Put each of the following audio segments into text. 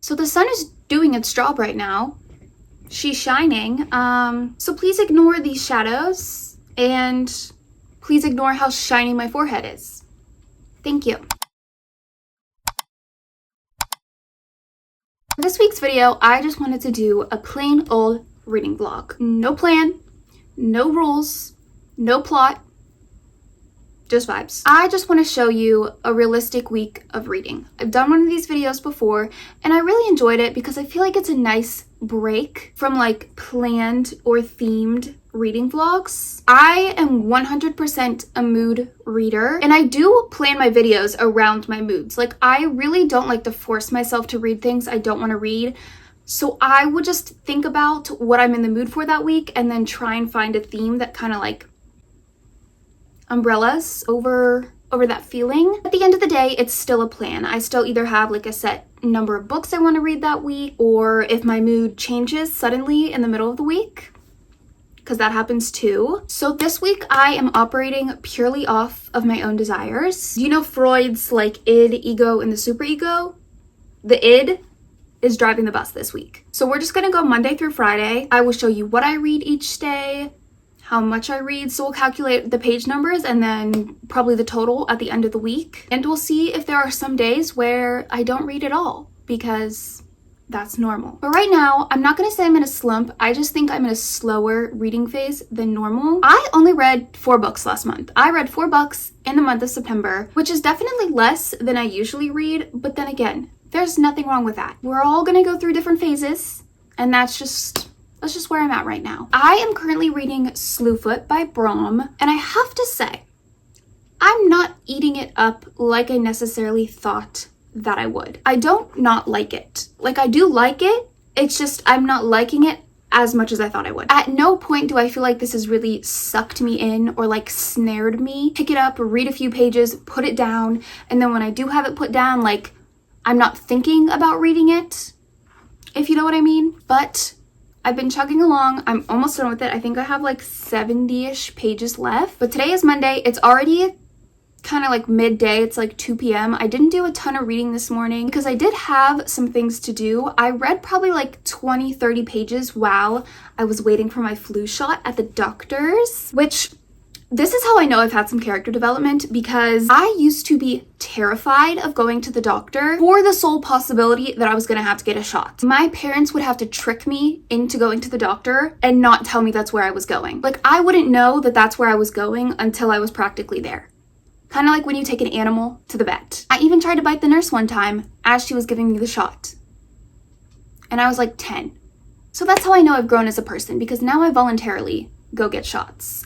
So the sun is doing its job right now. She's shining. So please ignore these shadows and please ignore how shiny my forehead is. Thank you. For this week's video, I just wanted to do a plain old reading vlog. No plan, no rules, no plot, just vibes. I just want to show you a realistic week of reading. I've done one of these videos before and I really enjoyed it because I feel like it's a nice break from like planned or themed reading vlogs. I am 100% a mood reader and I do plan my videos around my moods. Like I really don't like to force myself to read things I don't want to read. So I would just think about what I'm in the mood for that week and then try and find a theme that kind of like umbrellas over that feeling. At the end of the day, it's still a plan. I still either have like a set number of books I want to read that week, or if my mood changes suddenly in the middle of the week, because that happens too. So this week I am operating purely off of my own desires. You know Freud's like id, ego, and the superego? The id is driving the bus this week. So we're just gonna go Monday through Friday. I will show you what I read each day, how much I read, so we'll calculate the page numbers and then probably the total at the end of the week. And we'll see if there are some days where I don't read at all, because that's normal. But right now, I'm not gonna say I'm in a slump, I just think I'm in a slower reading phase than normal. I only read 4 books last month. I read 4 books in the month of September, which is definitely less than I usually read, but then again, there's nothing wrong with that. We're all gonna go through different phases, and that's just where I'm at right now. I am currently reading Slooh by Brahm, and I have to say, I'm not eating it up like I necessarily thought that I would. I don't not like it. Like I do like it, it's just I'm not liking it as much as I thought I would. At no point do I feel like this has really sucked me in or like snared me. Pick it up, read a few pages, put it down, and then when I do have it put down, like I'm not thinking about reading it, if you know what I mean. But I've been chugging along. I'm almost done with it. I think I have like 70-ish pages left. But today is Monday. It's already kind of like midday. It's like 2 p.m. I didn't do a ton of reading this morning because I did have some things to do. I read probably like 20-30 pages while I was waiting for my flu shot at the doctor's, which this is how I know I've had some character development, because I used to be terrified of going to the doctor for the sole possibility that I was going to have to get a shot. My parents would have to trick me into going to the doctor and not tell me that's where I was going. Like I wouldn't know that that's where I was going until I was practically there. Kind of like when you take an animal to the vet. I even tried to bite the nurse one time as she was giving me the shot. And I was like 10. So that's how I know I've grown as a person, because now I voluntarily go get shots.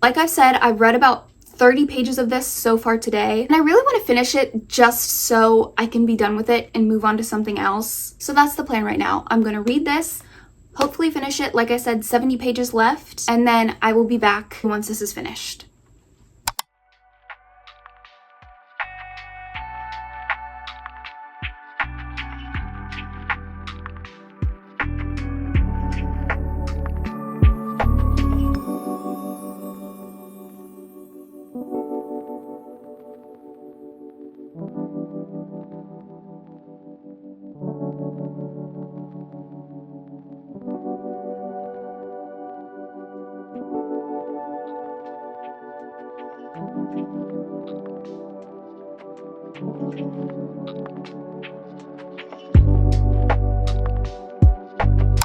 Like I've said, I've read about 30 pages of this so far today, and I really want to finish it just so I can be done with it and move on to something else. So that's the plan right now. I'm going to read this, hopefully finish it. Like I said, 70 pages left, and then I will be back once this is finished.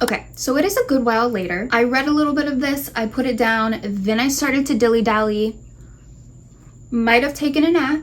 Okay, so it is a good while later. I read a little bit of this, I put it down, then I started to dilly-dally. Might have taken a nap,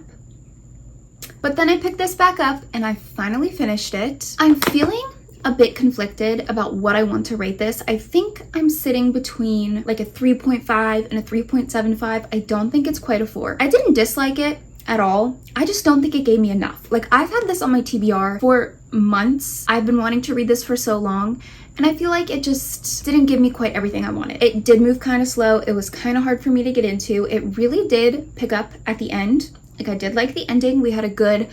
but then I picked this back up and I finally finished it. I'm feeling a bit conflicted about what I want to rate this. I think I'm sitting between like a 3.5 and a 3.75. I don't think it's quite a 4. I didn't dislike it at all. I just don't think it gave me enough. Like I've had this on my TBR for months. I've been wanting to read this for so long, and I feel like it just didn't give me quite everything I wanted. It did move kind of slow. It was kind of hard for me to get into. It really did pick up at the end. Like I did like the ending. We had a good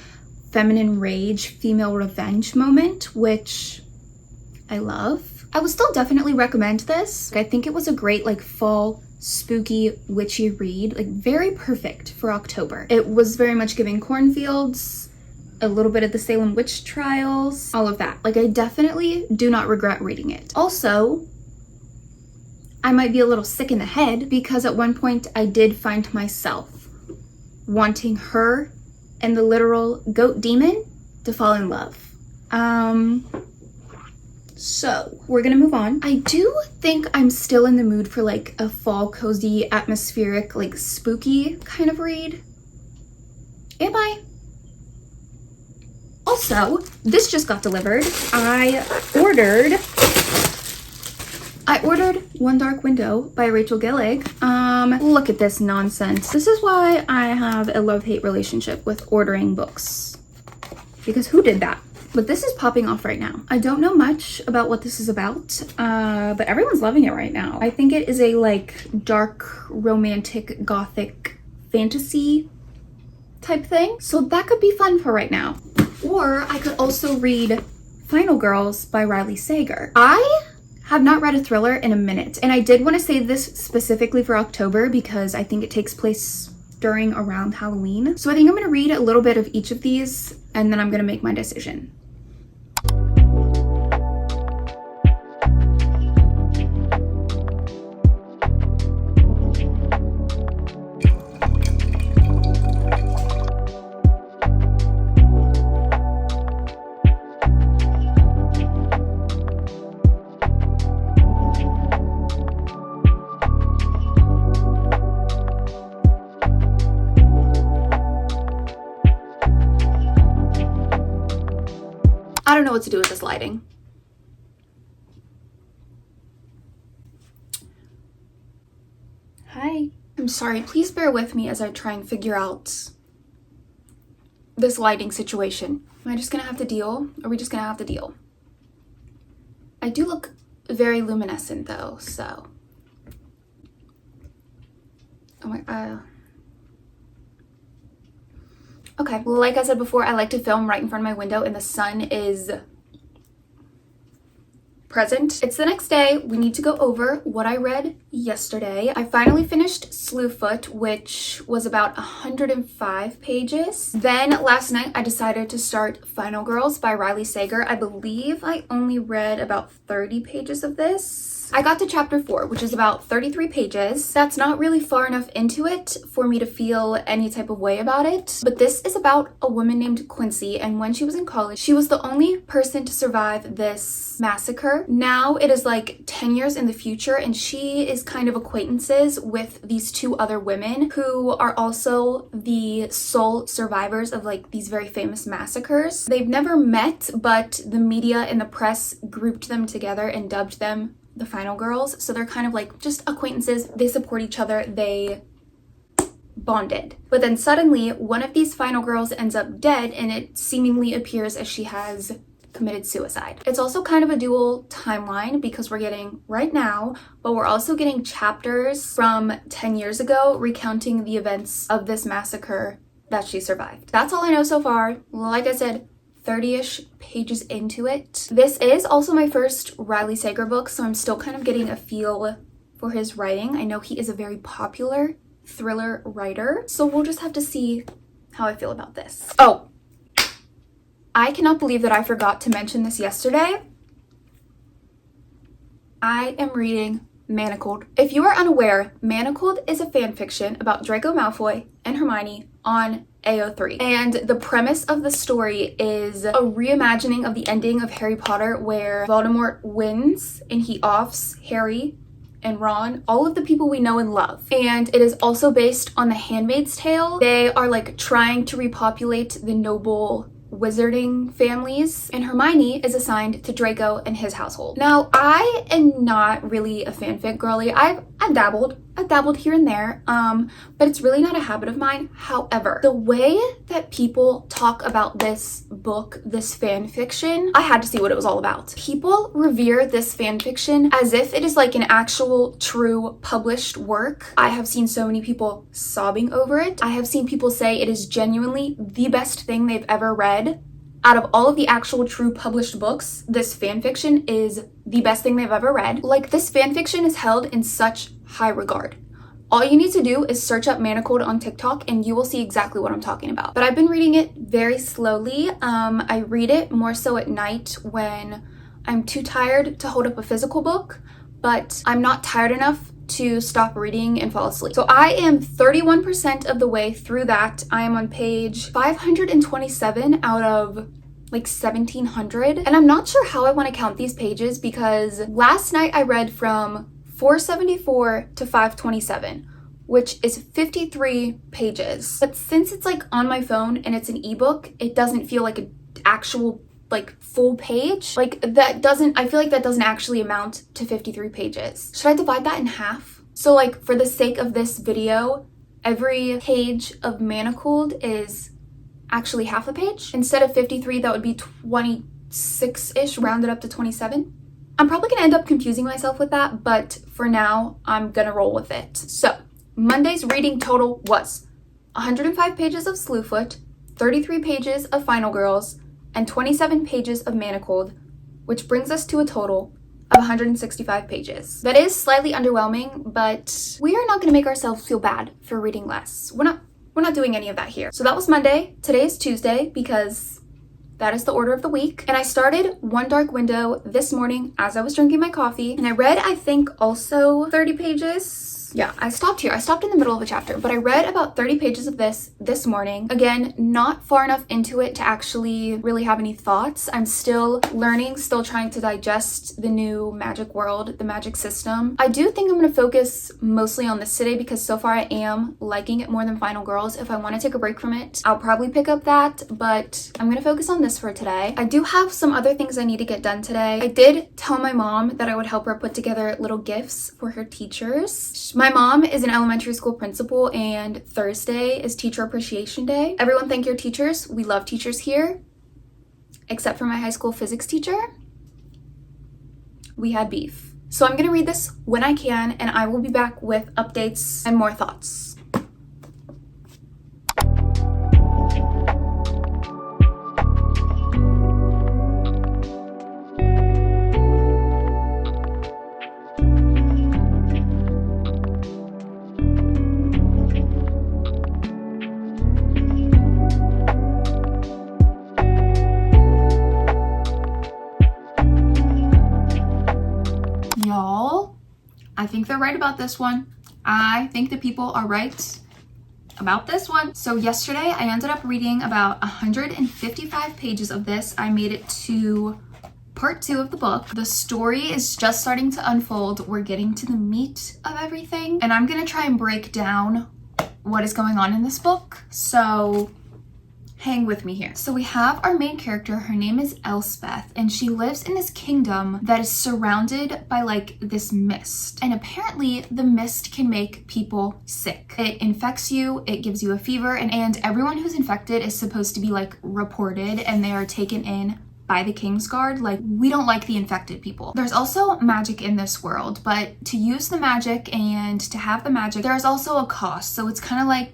feminine rage, female revenge moment, which I love. I would still definitely recommend this. I think it was a great like fall spooky witchy read, like very perfect for October. It was very much giving cornfields, a little bit of the Salem witch trials, all of that. Like, I definitely do not regret reading it. Also, I might be a little sick in the head because at one point I did find myself wanting her and the literal goat demon to fall in love. So we're gonna move on. I do think I'm still in the mood for like a fall cozy, atmospheric, like spooky kind of read. Am I? Also, this just got delivered. I ordered One Dark Window by Rachel Gillig. Look at this nonsense. This is why I have a love-hate relationship with ordering books. Because who did that? But this is popping off right now. I don't know much about what this is about, but everyone's loving it right now. I think it is a like dark, romantic, gothic fantasy type thing. So that could be fun for right now. Or I could also read Final Girls by Riley Sager. I have not read a thriller in a minute, and I did want to save this specifically for October because I think it takes place around Halloween. So I think I'm going to read a little bit of each of these and then I'm going to make my decision. I don't know what to do with this lighting. Hi. I'm sorry, please bear with me as I try and figure out this lighting situation. Am I just gonna have to deal? Are we just gonna have to deal? I do look very luminescent though, so. Oh my, okay, like I said before, I like to film right in front of my window and the sun is present. It's the next day. We need to go over what I read yesterday. I finally finished Slooh, which was about 105 pages. Then last night I decided to start Final Girls by Riley Sager. I believe I only read about 30 pages of this. I got to chapter 4, which is about 33 pages. That's not really far enough into it for me to feel any type of way about it. But this is about a woman named Quincy, and when she was in college, she was the only person to survive this massacre. Now it is like 10 years in the future, and she is kind of acquaintances with these two other women who are also the sole survivors of like these very famous massacres. They've never met, but the media and the press grouped them together and dubbed them the Final Girls. So they're kind of like just acquaintances. They support each other. They bonded. But then suddenly one of these Final Girls ends up dead, and it seemingly appears as she has committed suicide. It's also kind of a dual timeline because we're getting right now, but we're also getting chapters from 10 years ago recounting the events of this massacre that she survived. That's all I know so far. Like I said, 30-ish pages into it. This is also my first Riley Sager book, so I'm still kind of getting a feel for his writing. I know he is a very popular thriller writer, so we'll just have to see how I feel about this. Oh, I cannot believe that I forgot to mention this yesterday. I am reading Manacled. If you are unaware, Manacled is a fan fiction about Draco Malfoy and Hermione on AO3. And the premise of the story is a reimagining of the ending of Harry Potter where Voldemort wins and he offs Harry and Ron, all of the people we know and love. And it is also based on The Handmaid's Tale. They are like trying to repopulate the noble wizarding families, and Hermione is assigned to Draco and his household. Now, I am not really a fanfic girly. I've dabbled here and there, but it's really not a habit of mine. However, the way that people talk about this book, this fan fiction, I had to see what it was all about. People revere this fan fiction as if it is like an actual true published work. I have seen so many people sobbing over it. I have seen people say it is genuinely the best thing they've ever read. Out of all of the actual true published books, this fan fiction is the best thing they've ever read. Like, this fan fiction is held in such high regard. All you need to do is search up Manacled on TikTok and you will see exactly what I'm talking about. But I've been reading it very slowly. I read it more so at night when I'm too tired to hold up a physical book, but I'm not tired enough to stop reading and fall asleep. So I am 31% of the way through that. I am on page 527 out of like 1700, and I'm not sure how I want to count these pages because last night I read from 474 to 527, which is 53 pages. But since it's like on my phone and it's an ebook, it doesn't feel like an actual like full page. Like that doesn't, I feel like that doesn't actually amount to 53 pages. Should I divide that in half? So like for the sake of this video, every page of Manacled is actually half a page. Instead of 53, that would be 26-ish, rounded up to 27. I'm probably gonna end up confusing myself with that, but for now, I'm gonna roll with it. So Monday's reading total was 105 pages of Sloohfoot, 33 pages of Final Girls, and 27 pages of Manacled, which brings us to a total of 165 pages. That is slightly underwhelming, but we are not gonna make ourselves feel bad for reading less. We're not doing any of that here. So that was Monday. Today is Tuesday because that is the order of the week. And I started One Dark Window this morning as I was drinking my coffee. And I read, I think, also 30 pages. Yeah, I stopped here. I stopped in the middle of a chapter, but I read about 30 pages of this morning. Again, not far enough into it to actually really have any thoughts. I'm still learning, still trying to digest the new magic world, the magic system. I do think I'm going to focus mostly on this today because so far I am liking it more than Final Girls. If I want to take a break from it, I'll probably pick up that, but I'm going to focus on this for today. I do have some other things I need to get done today. I did tell my mom that I would help her put together little gifts for her teachers. My mom is an elementary school principal and Thursday is Teacher Appreciation Day. Everyone thank your teachers. We love teachers here, except for my high school physics teacher. We had beef. So I'm gonna read this when I can and I will be back with updates and more thoughts. Y'all, I think they're right about this one. I think the people are right about this one. So yesterday I ended up reading about 155 pages of this. I made it to part 2 of the book. The story is just starting to unfold. We're getting to the meat of everything, and I'm gonna try and break down what is going on in this book. So hang with me here. So we have our main character, her name is Elspeth, and she lives in this kingdom that is surrounded by like this mist. And apparently the mist can make people sick. It infects you, it gives you a fever, and everyone who's infected is supposed to be like reported and they are taken in by the King's Guard. Like, we don't like the infected people. There's also magic in this world, but to use the magic and to have the magic, there's also a cost. So it's kind of like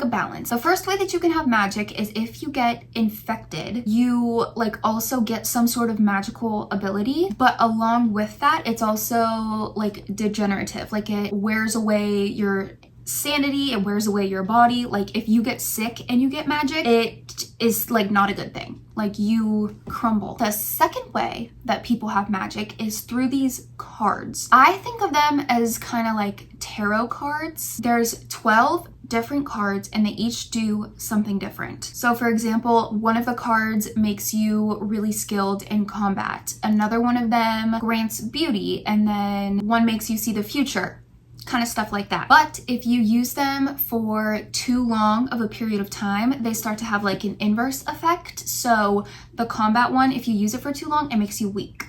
a balance. The first way that you can have magic is if you get infected, you like also get some sort of magical ability, but along with that, it's also like degenerative. Like it wears away your sanity, it wears away your body. Like if you get sick and you get magic, it is like not a good thing. Like you crumble. The second way that people have magic is through these cards. I think of them as kind of like tarot cards. There's 12 different cards and they each do something different. So for example, one of the cards makes you really skilled in combat. Another one of them grants beauty, and then one makes you see the future. Kind of stuff like that. But if you use them for too long of a period of time, they start to have like an inverse effect. So the combat one, if you use it for too long, it makes you weak.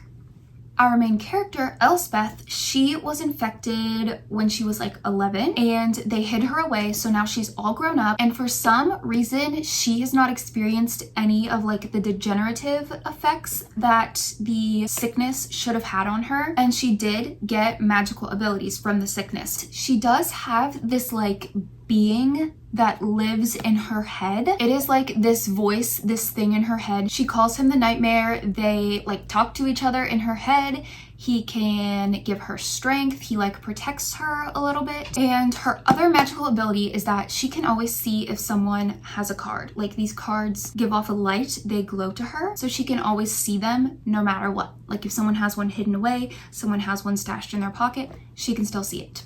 Our main character, Elspeth, she was infected when she was like 11 and they hid her away. So now she's all grown up. And for some reason, she has not experienced any of like the degenerative effects that the sickness should have had on her. And she did get magical abilities from the sickness. She does have this like being that lives in her head. It is like this voice, this thing in her head. She calls him the nightmare. They like talk to each other in her head. He can give her strength. He like protects her a little bit. And her other magical ability is that she can always see if someone has a card. Like these cards give off a light, they glow to her. So she can always see them no matter what. Like if someone has one hidden away, someone has one stashed in their pocket, she can still see it.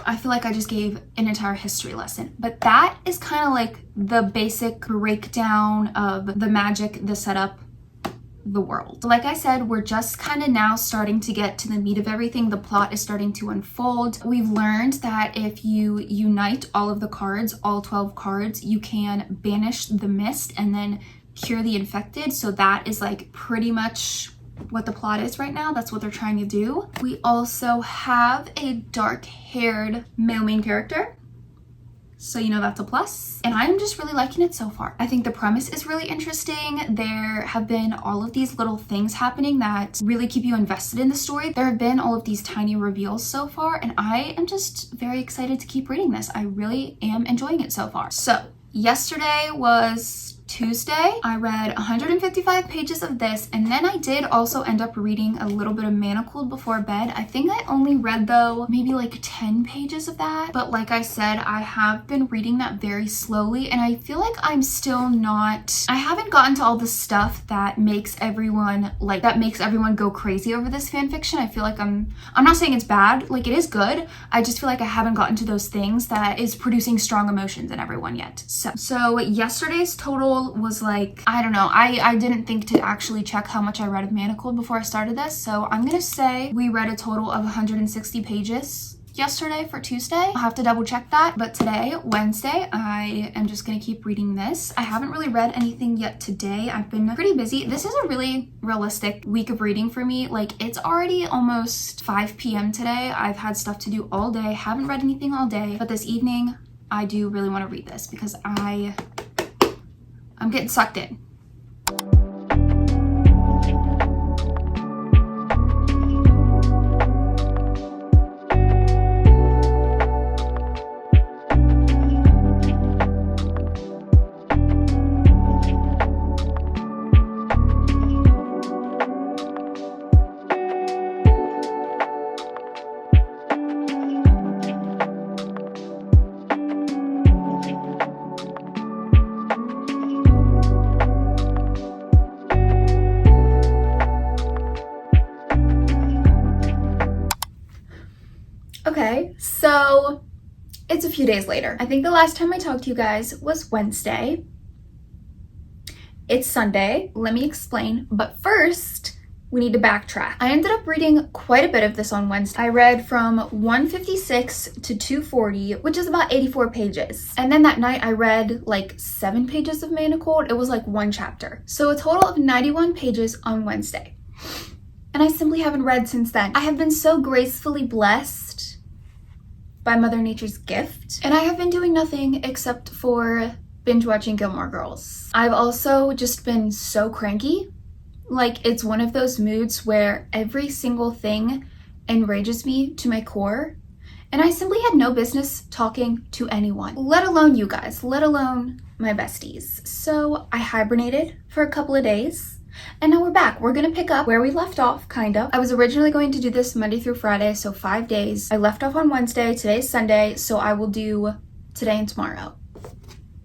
I feel like I just gave an entire history lesson, but that is kind of like the basic breakdown of the magic, the setup, the world. Like I said, we're just kind of now starting to get to the meat of everything. The plot is starting to unfold. We've learned that if you unite all of the cards, all 12 cards, you can banish the mist and then cure the infected. So that is like pretty much what the plot is right now. That's what they're trying to do. We also have a dark-haired male main character, so you know that's a plus. And I'm just really liking it so far. I think the premise is really interesting. There have been all of these little things happening that really keep you invested in the story. There have been all of these tiny reveals so far, and I am just very excited to keep reading this. I really am enjoying it so far. So yesterday was Tuesday. I read 155 pages of this, and then I did also end up reading a little bit of Manacled before bed. I think I only read though maybe like 10 pages of that, but like I said, I have been reading that very slowly, and I feel like I'm still not, I haven't gotten to all the stuff that makes everyone go crazy over this fan fiction. I feel like I'm not saying it's bad, like it is good. I just feel like I haven't gotten to those things that is producing strong emotions in everyone yet. So yesterday's total was like, I don't know, I didn't think to actually check how much I read of Manacled before I started this, so I'm gonna say we read a total of 160 pages yesterday for Tuesday. I'll have to double check that, but today, Wednesday, I am just gonna keep reading this. I haven't really read anything yet today. I've been pretty busy. This is a really realistic week of reading for me. Like, it's already almost 5 p.m. today. I've had stuff to do all day, haven't read anything all day, but this evening I do really want to read this because I'm getting sucked in. Okay, so it's a few days later. I think the last time I talked to you guys was Wednesday. It's Sunday. Let me explain. But first, we need to backtrack. I ended up reading quite a bit of this on Wednesday. I read from 156 to 240, which is about 84 pages. And then that night I read like 7 pages of Manacled. It was like one chapter. So a total of 91 pages on Wednesday. And I simply haven't read since then. I have been so gracefully blessed by Mother Nature's gift, and I have been doing nothing except for binge watching Gilmore Girls. I've also just been so cranky. Like, it's one of those moods where every single thing enrages me to my core, and I simply had no business talking to anyone, let alone you guys, let alone my besties. So I hibernated for a couple of days, and now we're back. We're gonna pick up where we left off, kind of. I was originally going to do this Monday through Friday, so 5 days. I left off on Wednesday, today's Sunday, so I will do today and tomorrow.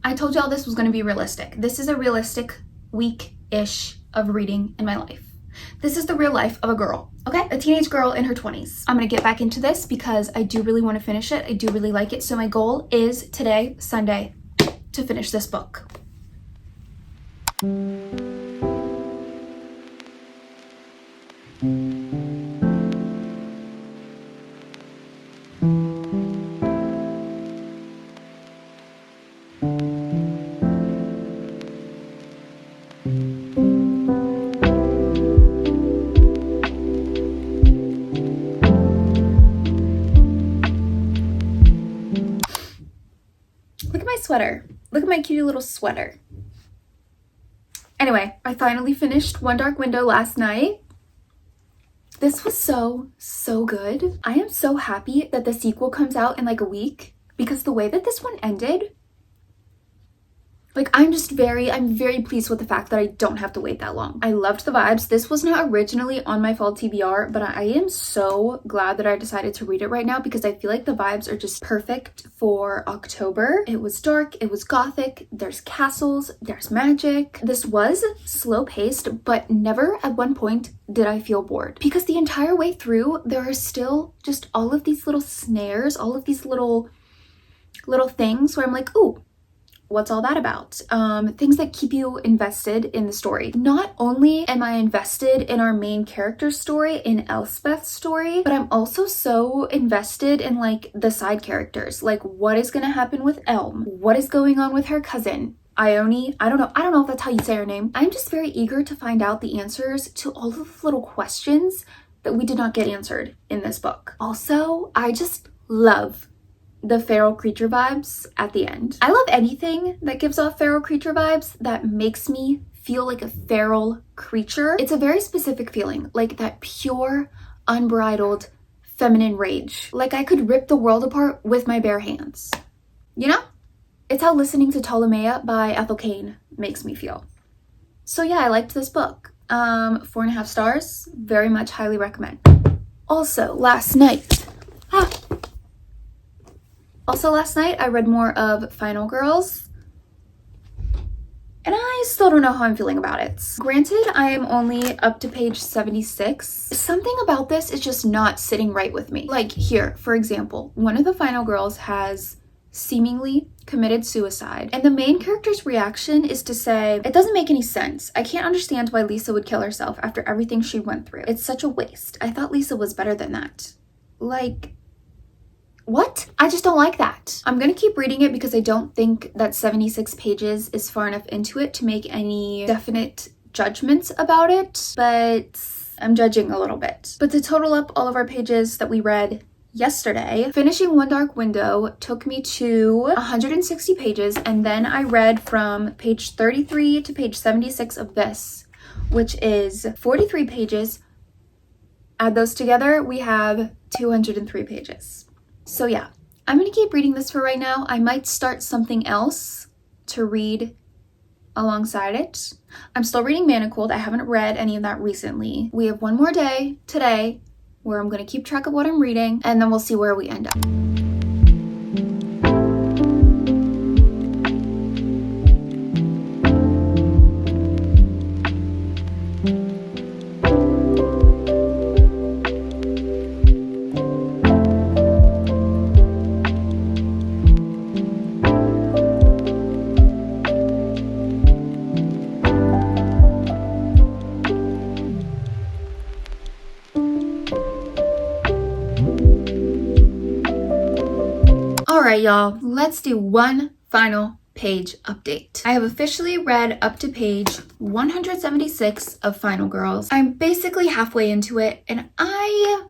I told y'all this was gonna be realistic. This is a realistic week-ish of reading in my life. This is the real life of a girl, okay? A teenage girl in her 20s. I'm gonna get back into this because I do really wanna finish it. I do really like it, so my goal is today, Sunday, to finish this book. Look at my sweater. Look at my cute little sweater. Anyway, I finally finished One Dark Window last night. This was so good. I am so happy that the sequel comes out in like a week. because the way that this one ended, like, I'm very pleased with the fact that I don't have to wait that long. I loved the vibes. This was not originally on my fall TBR, but I am so glad that I decided to read it right now because I feel like the vibes are just perfect for October. It was dark, it was gothic, there's castles, there's magic. This was slow paced, but never at one point did I feel bored because the entire way through, there are still just all of these little snares, all of these little things where I'm like, ooh, what's all that about? Things that keep you invested in the story. Not only am I invested in our main character's story, in Elspeth's story, but I'm also so invested in like the side characters. Like what is gonna happen with Elm? What is going on with her cousin? Ione, I don't know if that's how you say her name. I'm just very eager to find out the answers to all of the little questions that we did not get answered in this book. Also, I just love the feral creature vibes at the end. I love anything that gives off feral creature vibes that makes me feel like a feral creature. It's a very specific feeling, like that pure, unbridled, feminine rage. Like I could rip the world apart with my bare hands. You know? It's how listening to Ptolemaea by Ethel Cain makes me feel. So yeah, I liked this book. 4.5 stars, very much highly recommend. Also, last night, I read more of Final Girls, and I still don't know how I'm feeling about it. Granted, I am only up to page 76. Something about this is just not sitting right with me. Like here, for example, one of the Final Girls has seemingly committed suicide, and the main character's reaction is to say, it doesn't make any sense. I can't understand why Lisa would kill herself after everything she went through. It's such a waste. I thought Lisa was better than that. Like, what? I just don't like that. I'm gonna keep reading it because I don't think that 76 pages is far enough into it to make any definite judgments about it, but I'm judging a little bit. But to total up all of our pages that we read yesterday, finishing One Dark Window took me to 160 pages, and then I read from page 33 to page 76 of this, which is 43 pages. Add those together, we have 203 pages. So yeah, I'm gonna keep reading this for right now. I might start something else to read alongside it. I'm still reading Manacled. I haven't read any of that recently. We have one more day today where I'm gonna keep track of what I'm reading, and then we'll see where we end up. Alright y'all, let's do one final page update. I have officially read up to page 176 of Final Girls. I'm basically halfway into it, and I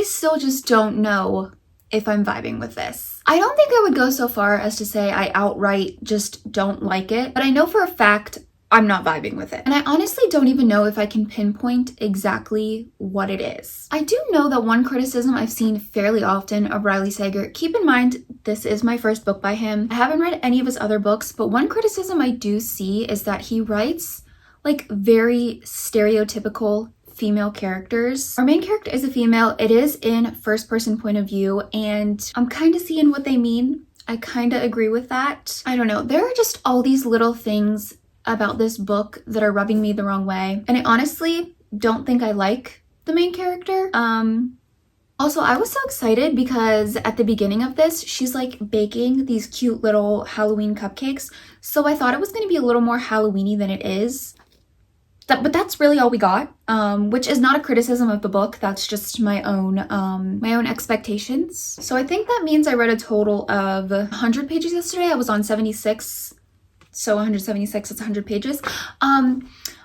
still just don't know if I'm vibing with this. I don't think I would go so far as to say I outright just don't like it, but I know for a fact I'm not vibing with it. And I honestly don't even know if I can pinpoint exactly what it is. I do know that one criticism I've seen fairly often of Riley Sager, keep in mind, this is my first book by him. I haven't read any of his other books, but one criticism I do see is that he writes like very stereotypical female characters. Our main character is a female. It is in first person point of view, and I'm kind of seeing what they mean. I kind of agree with that. I don't know. There are just all these little things about this book that are rubbing me the wrong way, and I honestly don't think I like the main character. Also, I was so excited because at the beginning of this, she's like baking these cute little Halloween cupcakes, so I thought it was going to be a little more Halloween-y than it is. But that's really all we got, which is not a criticism of the book. That's just my own expectations. So I think that means I read a total of 100 pages yesterday. I was on 76. So 176, it's 100 pages. I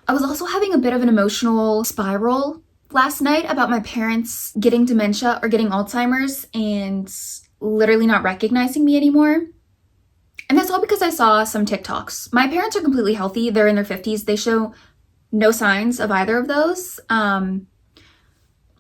was also having a bit of an emotional spiral last night about my parents getting dementia or getting Alzheimer's and literally not recognizing me anymore. And that's all because I saw some TikToks. My parents are completely healthy. They're in their 50s. They show no signs of either of those. I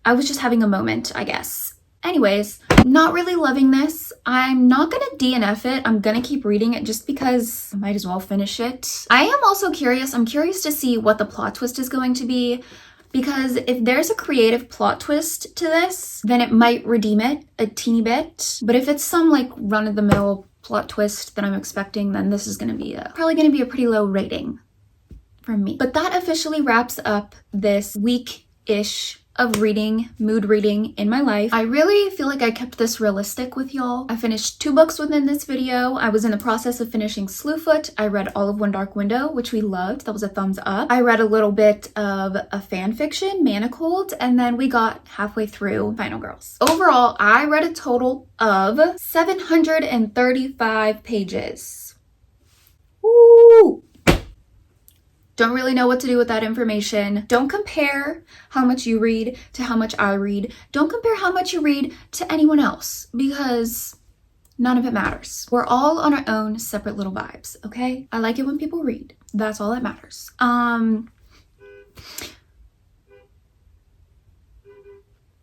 was just having a moment, I guess. Anyways, not really loving this. I'm not gonna DNF it. I'm gonna keep reading it just because I might as well finish it. I am also curious. I'm curious to see what the plot twist is going to be, because if there's a creative plot twist to this, then it might redeem it a teeny bit. But if it's some like run-of-the-mill plot twist that I'm expecting, then this is gonna be probably gonna be a pretty low rating from me. But that officially wraps up this week-ish of mood reading in my life. I really feel like I kept this realistic with y'all. I finished 2 books within this video. I was in the process of finishing Slooh. I read all of One Dark Window, which we loved. That was a thumbs up. I read a little bit of a fan fiction, Manacled, and then we got halfway through Final Girls. Overall, I read a total of 735 pages. Woo! Don't really know what to do with that information. Don't compare how much you read to how much I read. Don't compare how much you read to anyone else, because none of it matters. We're all on our own separate little vibes, okay? I like it when people read. That's all that matters. Are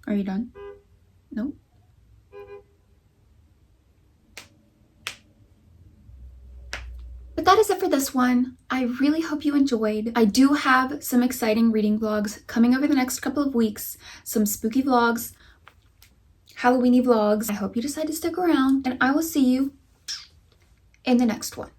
you done? No? But that is it for this one. I really hope you enjoyed. I do have some exciting reading vlogs coming over the next couple of weeks. Some spooky vlogs, Halloween-y vlogs. I hope you decide to stick around, and I will see you in the next one.